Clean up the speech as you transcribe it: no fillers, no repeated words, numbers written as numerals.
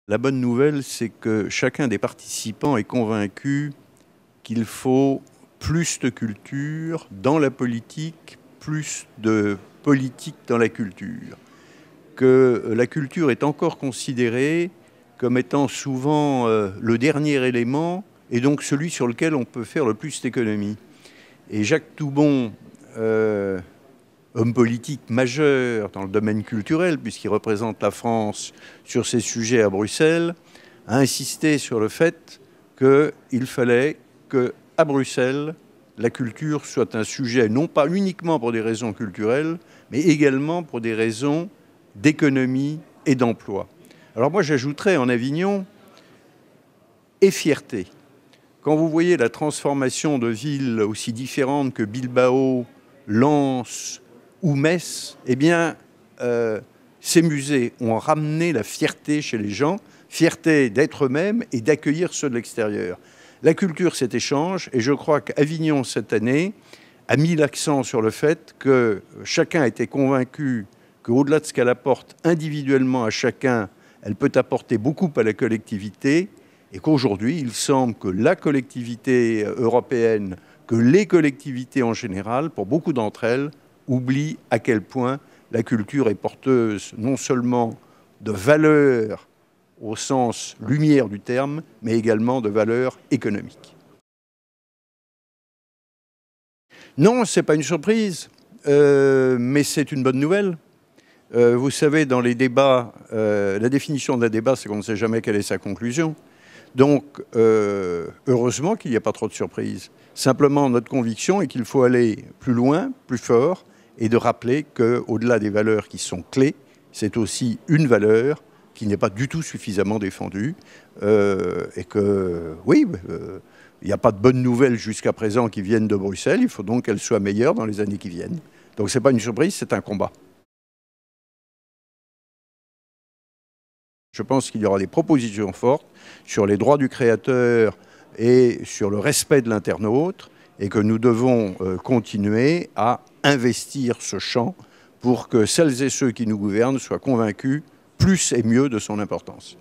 La bonne nouvelle, c'est que chacun des participants est convaincu qu'il faut plus de culture dans la politique, plus de politique dans la culture. Que la culture est encore considérée comme étant souvent le dernier élément et donc celui sur lequel on peut faire le plus d'économies. Et Jacques Toubon, homme politique majeur dans le domaine culturel, puisqu'il représente la France sur ces sujets à Bruxelles, a insisté sur le fait qu'il fallait qu'à Bruxelles, la culture soit un sujet non pas uniquement pour des raisons culturelles, mais également pour des raisons d'économie et d'emploi. Alors moi, j'ajouterais en Avignon et fierté. Quand vous voyez la transformation de villes aussi différentes que Bilbao, Lens ou Metz, eh bien, ces musées ont ramené la fierté chez les gens, fierté d'être eux-mêmes et d'accueillir ceux de l'extérieur. La culture, cet échange, et je crois qu'Avignon, cette année, a mis l'accent sur le fait que chacun était convaincu qu'au-delà de ce qu'elle apporte individuellement à chacun, elle peut apporter beaucoup à la collectivité, et qu'aujourd'hui, il semble que la collectivité européenne, que les collectivités en général, pour beaucoup d'entre elles, oublient à quel point la culture est porteuse non seulement de valeurs au sens lumière du terme, mais également de valeurs économiques. Non, ce n'est pas une surprise, mais c'est une bonne nouvelle. Vous savez, dans les débats, la définition d'un débat, c'est qu'on ne sait jamais quelle est sa conclusion. Donc, heureusement qu'il n'y a pas trop de surprises. Simplement, notre conviction est qu'il faut aller plus loin, plus fort, et de rappeler qu'au-delà des valeurs qui sont clés, c'est aussi une valeur qui n'est pas du tout suffisamment défendue. Et que, oui, il n'y a pas de bonnes nouvelles jusqu'à présent qui viennent de Bruxelles. Il faut donc qu'elles soient meilleures dans les années qui viennent. Donc, ce n'est pas une surprise, c'est un combat. Je pense qu'il y aura des propositions fortes sur les droits du créateur et sur le respect de l'internaute et que nous devons continuer à investir ce champ pour que celles et ceux qui nous gouvernent soient convaincus plus et mieux de son importance.